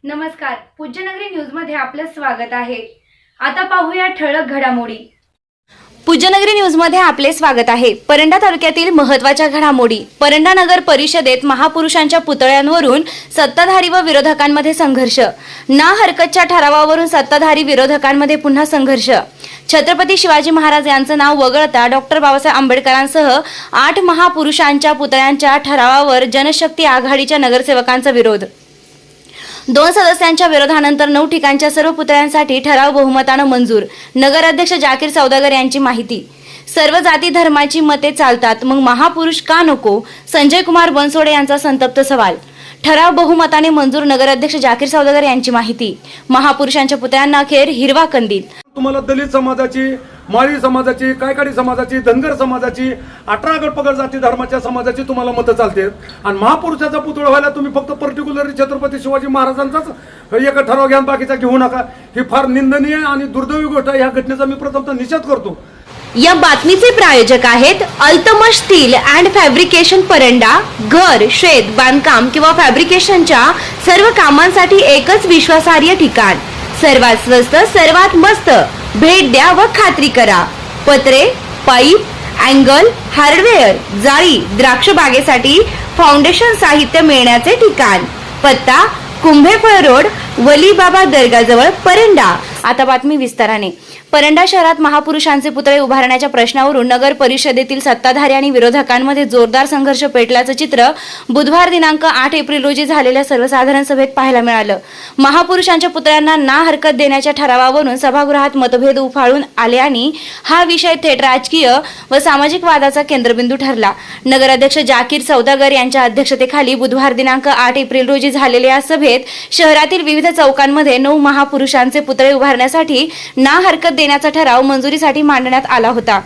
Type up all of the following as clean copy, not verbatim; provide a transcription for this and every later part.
नमस्कार, पूज्यनगरी न्यूज मध्ये आपलं स्वागत आहे। आता पाहूया ठळक घडामोडी। पूज्यनगरी न्यूज मध्ये आपले स्वागत आहे। परंडा तालुक्यातील महत्त्वाच्या घडामोडी। परंडा नगर परिषदेत महापुरुषांच्या पुतळ्यांवरून सत्ताधारी व विरोधकांमध्ये संघर्ष। ना हरकतच्या ठरावावरून सत्ताधारी विरोधकांमध्ये पुन्हा संघर्ष। छत्रपती शिवाजी महाराज यांचं नाव वगळता डॉक्टर बाबासाहेब आंबेडकरांसह 8 महापुरुषांच्या पुतळ्यांच्या ठरावावर जनशक्ती आघाडीच्या नगरसेवकांचा विरोध। 2 सदस्यांच्या विरोधानंतर 9 ठिकाणच्या सर्व पुतळ्यांसाठी ठराव बहुमतानं मंजूर। नगराध्यक्ष जाकीर सौदागर यांची माहिती। सर्व जाती धर्माची मते चालतात, मग महापुरुष का नको? संजय कुमार बनसोडे यांचा संतप्त सवाल। ठराव बहुमताने मंजूर। नगराध्यक्ष जाकीर सौदागर यांची माहिती। महापुरुषांच्या पुतळ्यांना अखेर हिरवा कंदील। तुम्हाला दलित समाजाची, माळी समाजाची, कायकाडी समाजाची, धनगर समाजाची, 18 गट पगड जाती धर्माच्या समाजाची तुम्हाला मतं चालतात आणि महापुरुषाचा पुतळा व्हायला तुम्ही फक्त पर्टिक्युलरली छत्रपती शिवाजी महाराजांचाच एक ठराव घ्या, बाकीचा घेऊ नका। ही फार निंदनीय आणि दुर्दैवी गोष्ट आहे। या घटनेचा मी प्रथमतः निषेध करतो। या बातमीचे प्रायोजक आहेत Altamash steel and fabrication Paranda. घर, शेत, बांधकाम किंवा फॅब्रिकेशनच्या सर्व कामांसाठी एकच विश्वासार्ह ठिकाण। सर्वात स्वस्त, सर्वात मस्त। भेट द्या व खात्री करा। पत्रे, पाईप, अँगल, हार्डवेअर, जाळी, द्राक्ष बागेसाठी फाउंडेशन साहित्य मिळण्याचे ठिकाण। पत्ता कुंभेफळ रोड, वलीबाबा दर्गाजवळ, परंडा। आता बातमी विस्ताराने। परंडा शहरात महापुरुषांचे पुतळे उभारण्याच्या प्रश्नावरून नगर परिषदेतील सत्ताधारी आणि विरोधकांमध्ये जोरदार संघर्ष पेटल्याचं चित्र बुधवार दिनांक 8 एप्रिल रोजी झालेल्या सर्वसाधारण सभेत पाहायला मिळालं। महापुरुषांच्या पुतळ्यांना ना हरकत देण्याच्या ठरावावरून सभागृहात मतभेद उफाळून आले आणि हा विषय थेट राजकीय व सामाजिक वादाचा केंद्रबिंदू ठरला। नगराध्यक्ष जाकीर सौदागर यांच्या अध्यक्षतेखाली बुधवार दिनांक 8 एप्रिल रोजी झालेल्या या सभेत शहरातील विविध चौकांमध्ये 9 महापुरुषांचे पुतळे उभारण्यासाठी ना हरकत देण्याचा ठराव मंजुरीसाठी मांडण्यात आला होता।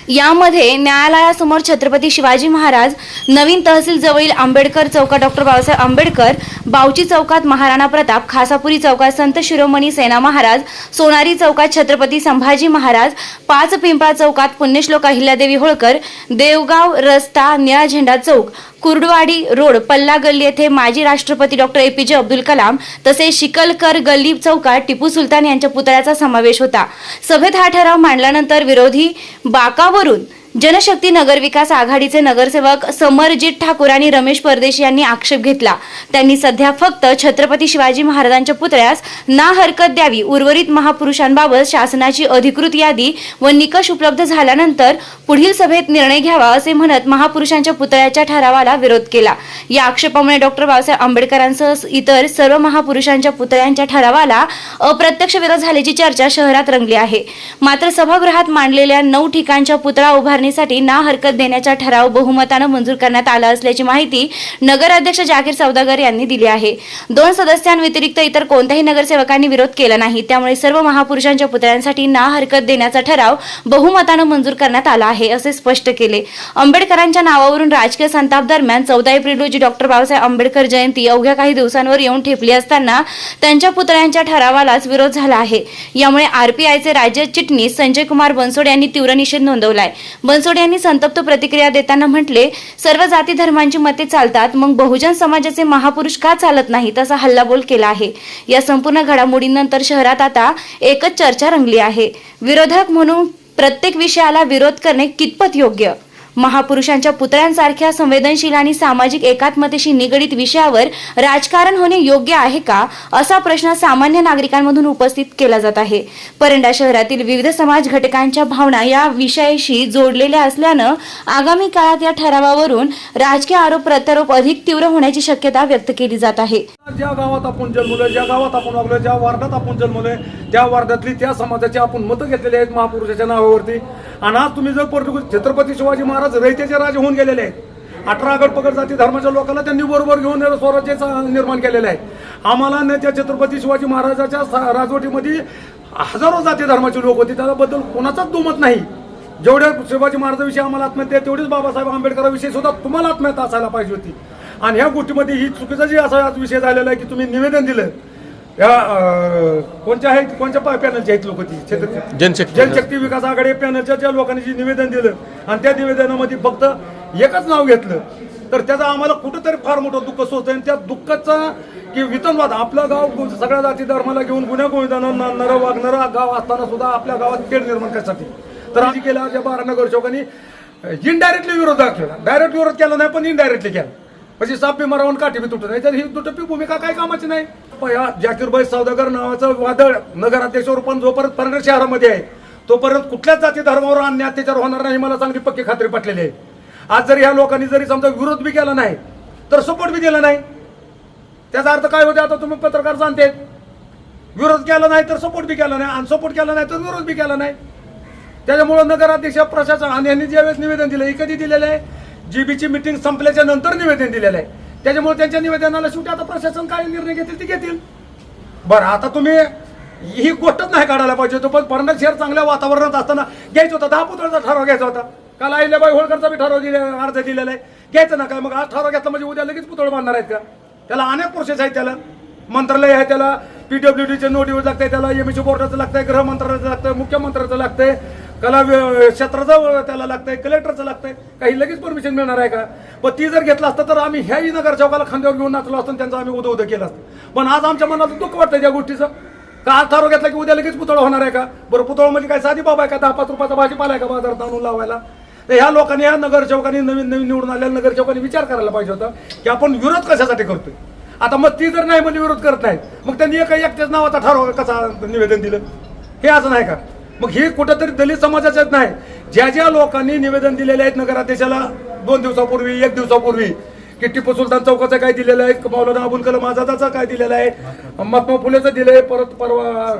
यामध्ये न्यायालयासमोर छत्रपती शिवाजी महाराज, नवीन तहसील जवळील आंबेडकर चौकात डॉक्टर बाबासाहेब आंबेडकर, बावची चौकात महाराणा प्रताप, खासापुरी चौकात संत शिरोमणी सेना महाराज, सोनारी चौकात छत्रपती संभाजी महाराज, 5 पिंपळा चौकात पुण्यश्लोक अहिल्यादेवी होळकर, देवगाव रस्ता निळा झेंडा चौक, कुर्डवाडी रोड पल्ला गल्ली येथे माजी राष्ट्रपती डॉक्टर APJ अब्दुल कलाम तसेच शिकलकर गल्ली चौकात टिपू सुलतान यांच्या पुतळ्याचा समावेश होता। सभेत हा ठराव मांडल्यानंतर विरोधी बाकावरून जनशक्ती नगरविकास आघाडीचे नगरसेवक समरजित ठाकूर आणि रमेश परदेशी यांनी आक्षेप घेतला। त्यांनी सध्या फक्त छत्रपती शिवाजी महाराजांच्या पुतळ्यास ना हरकत द्यावी, उर्वरित महापुरुषांबाबत शासनाची अधिकृत यादी व निकष उपलब्ध झाल्यानंतर पुढील सभेत निर्णय घ्यावा असे म्हणत महापुरुषांच्या पुतळ्याच्या ठरावाला विरोध केला। या आक्षेपामुळे डॉक्टर बाबासाहेब आंबेडकरांसह इतर सर्व महापुरुषांच्या पुतळ्यांच्या ठरावाला अप्रत्यक्ष विरोध झाल्याची चर्चा शहरात रंगली आहे। मात्र सभागृहात मांडलेल्या 9 ठिकाणच्या पुतळा उभारणीसाठी ना हरकत देण्याचा ठराव बहुमतानं मंजूर करण्यात आला असल्याची माहिती नगराध्यक्ष जाकीर सौदागर यांनी दिली आहे। 2 सदस्यांव्यतिरिक्त इतर कोणत्याही नगरसेवकांनी विरोध केला नाही, त्यामुळे सर्व महापुरुषांच्या पुतळ्यांसाठी ना हरकत देण्याचा ठराव बहुमतानं मंजूर करण्यात आला आहे असे स्पष्ट केले। आंबेडकरांच्या नावावरून राजकीय संताप दरम्यान 14 एप्रिल रोजी डॉक्टर बाबासाहेब आंबेडकर जयंती अवघ्या काही दिवसांवर येऊन ठेपली असताना त्यांच्या पुतळ्यांच्या ठरावालाच विरोध झाला आहे। यामुळे RPIचे राज्य चिटणीस संजय कुमार बनसोडे यांनी तीव्र निषेध नोंदवलाय। बनसोडे यांनी संतप्त प्रतिक्रिया देताना म्हटले, सर्व जाती धर्मांची मते चालतात, मग बहुजन समाजाचे महापुरुष का चालत नाहीत असा हल्लाबोल केला आहे। या संपूर्ण घडामोडींनंतर शहरात आता एकच चर्चा रंगली आहे, विरोधक म्हणून प्रत्येक विषयाला विरोध करणे कितपत योग्य? महापुरुषांच्या पुतळ्यांसारख्या संवेदनशील आणि सामाजिक एकात्मतेशी निगडीत विषयावर राजकारण होणे योग्य आहे का, असा प्रश्न सामान्य नागरिकांमधून उपस्थित केला जात आहे। परंडा शहरातील विविध समाज घटकांच्या भावना या विषयाशी जोडलेल्या असल्यानं आगामी काळात या ठरावावरून राजकीय आरोप प्रत्यारोप अधिक तीव्र होण्याची शक्यता व्यक्त केली जात आहे। ज्या गावात आपण जन्मलोय, ज्या गावात आपण वागलोय, ज्या वार्डात आपण जन्मलोय, त्या वार्डातली त्या समाजाची आपण मतं घेतलेली आहेत महापुरुषाच्या नावावरती। आणि आज तुम्ही जर छत्रपती शिवाजी महाराज रयतेचे राजे होऊन गेलेले आहेत। 18 गट पगड जाती धर्माच्या लोकांना त्यांनी बरोबर घेऊन स्वराज्य निर्माण केलेलं आहे। आम्हाला न त्या छत्रपती शिवाजी महाराजाच्या राजवटीमध्ये हजारो जाती धर्माचे लोक होते, त्याबद्दल कोणाचाच दुमत नाही। जेवढ्या शिवाजी महाराजांविषयी आम्हाला आत्महत्या, तेवढीच बाबासाहेब आंबेडकरांविषयी सुद्धा तुम्हाला आत्महत्या असायला पाहिजे होती। आणि ह्या गोष्टीमध्ये ही चुकीचा जी असा आज विषय झालेला आहे की तुम्ही निवेदन दिलं, या कोणत्या आहेत, कोणत्या पॅनलचे आहेत लोक, ती जनशक्ती विकास आघाडी पॅनलच्या ज्या लोकांनी जे निवेदन दिलं आणि त्या निवेदनामध्ये फक्त एकच नाव घेतलं तर त्याचा आम्हाला कुठंतरी फार मोठं दुःख सोचतं आणि त्या दुःखाचा की वेतनवाद आपलं गाव सगळ्या जाती धर्माला घेऊन गुन्ह्या गोविंदानं नर वागणारं गाव असताना सुद्धा आपल्या गावात तेढ निर्माण करण्यासाठी तर आधी केला ज्या 12 नगरसेवकांनी इनडायरेक्टली विरोध केला. डायरेक्ट विरोध केला नाही पण इनडायरेक्टली केला. म्हणजे साप बी मरावून काठी बी तुटत नाही तर ही दुटप्पी भूमिका काय कामाची नाही. या जाकीरबाई सौदागर नावाचं वादळ नगराध्यक्षावर पण जोपर्यंत परंडा शहरामध्ये आहे तोपर्यंत कुठल्याच जाती धर्मावर अन्य अत्याचार होणार नाही मला चांगली पक्की खात्री पटलेली आहे. आज जरी ह्या लोकांनी जरी समजा विरोध बी केला नाही तर सपोर्ट बी दिला नाही त्याचा अर्थ काय होते आता तुम्ही पत्रकार जाणते विरोध केला नाही तर सपोर्ट बी केला नाही आणि सपोर्ट केला नाही तर विरोध बी केला नाही. त्याच्यामुळे नगराध्यक्ष प्रशासन आणि यांनी ज्यावेळेस निवेदन दिलं हे कधी दिलेलं आहे जीबीची मिटिंग संपल्याच्या नंतर निवेदन दिलेलं आहे. त्याच्यामुळे त्यांच्या निवेदनाला शेवटी आता प्रशासन काय निर्णय घेतील ते घेतील. बरं आता तुम्ही ही गोष्टच नाही काढायला पाहिजे तो पण परंडा शहर चांगल्या वातावरणात असताना घ्यायचं होता 10 पुतळ्याचा ठराव घ्यायचा होता. काल अहिल्याबाई होळकरचा बी ठराव अर्ज दिलेला आहे घ्यायचं ना काय मग आज ठराव घेतला म्हणजे उद्या लगेच पुतळ बांधणार आहेत का. त्याला अनेक प्रोसेस आहेत त्याला मंत्रालय आहे त्याला PWDचे नोटीस लागतंय त्याला MSC बोर्डाचं लागतंय गृह मंत्रालयाचं लागतंय मुख्यमंत्र्याचं लागतंय कला क्षेत्राचं त्याला लागतंय कलेक्टरचं लागतंय काही लगेच परमिशन मिळणार आहे का. पण ती जर घेतलं असतं तर आम्ही ह्याही नगरसेवकाला खांद्यावर घेऊन नाचलो असतो त्यांचं आम्ही उदं केलं असतं. पण आज आमच्या मनात दुःख वाटतंय त्या गोष्टीचं का आज ठराव घेतला की उद्या लगेच पुतळा होणार आहे का. बरं पुतळा म्हणजे काय साधी बाबा आहे का 10-5 रुपयाचा भाजीपाला आहे का बाजारात आणून लावायला. तर ह्या लोकांनी ह्या नगरसेवकांनी नवीन निवडून आलेल्या नगरसेवकांनी विचार करायला पाहिजे होता की आपण विरोध कशासाठी करतोय. आता मग ती जर नाही म्हणजे विरोध करत नाही मग त्यांनी एकट्याच नावाचा ठराव कसा निवेदन दिलं हे असं नाही का. मग हे कुठंतरी दलित समाजाच्याच नाही ज्या ज्या लोकांनी निवेदन दिलेले आहेत नगराध्यक्षाला 2 दिवसापूर्वी 1 दिवसापूर्वी की टिपू सुलतान चौकाचं काय दिलेलं आहे मौलाना अबुल कलाम आझादाचं काय दिलेलं आहे महात्मा फुलेचं दिलंय परत परवा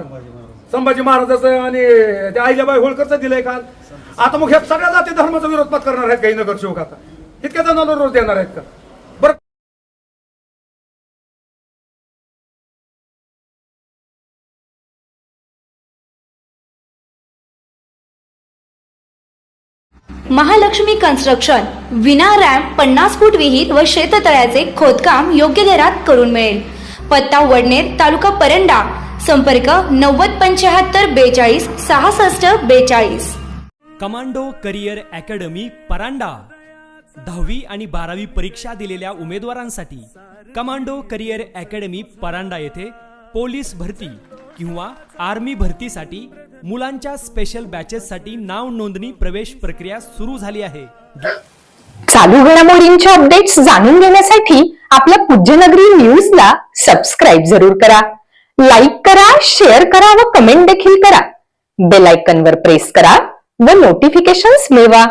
संभाजी महाराजाचं आणि त्या अहिल्याबाई होळकरचं दिलंय काल. आता मग ह्या सगळ्या जाती धर्माचा विरोध करणार आहेत काही नगरसेवक आता इतक्या जणांना रोज देणार आहेत का. बरं महालक्ष्मी कन्स्ट्रक्शन विना रॅम्प 50 फूट विहीर व शेततळ्याचे खोदकाम योग्य दरात करून मिळेल. पत्ता वडनेर तालुका परंडा संपर्क 907542 6642. कमांडो करिअर अकॅडमी परांडा 10वी आणि 12वी परीक्षा दिलेल्या उमेदवारांसाठी कमांडो करिअर अकॅडमी परांडा येथे पोलीस भरती किंवा आर्मी भरतीसाठी मुलांच्या स्पेशल बॅचेससाठी नाव नोंदणी प्रवेश प्रक्रिया सुरू झाली आहे. चालू घडामोडींचे अपडेट्स जाणून घेण्यासाठी आपल्या पूज्यनगरी न्यूजला सबस्क्राईब जरूर करा. लाईक करा, शेअर करा व कमेंट देखील करा. बेल आयकॉनवर प्रेस करा व नोटिफिकेशन्स मिळवा.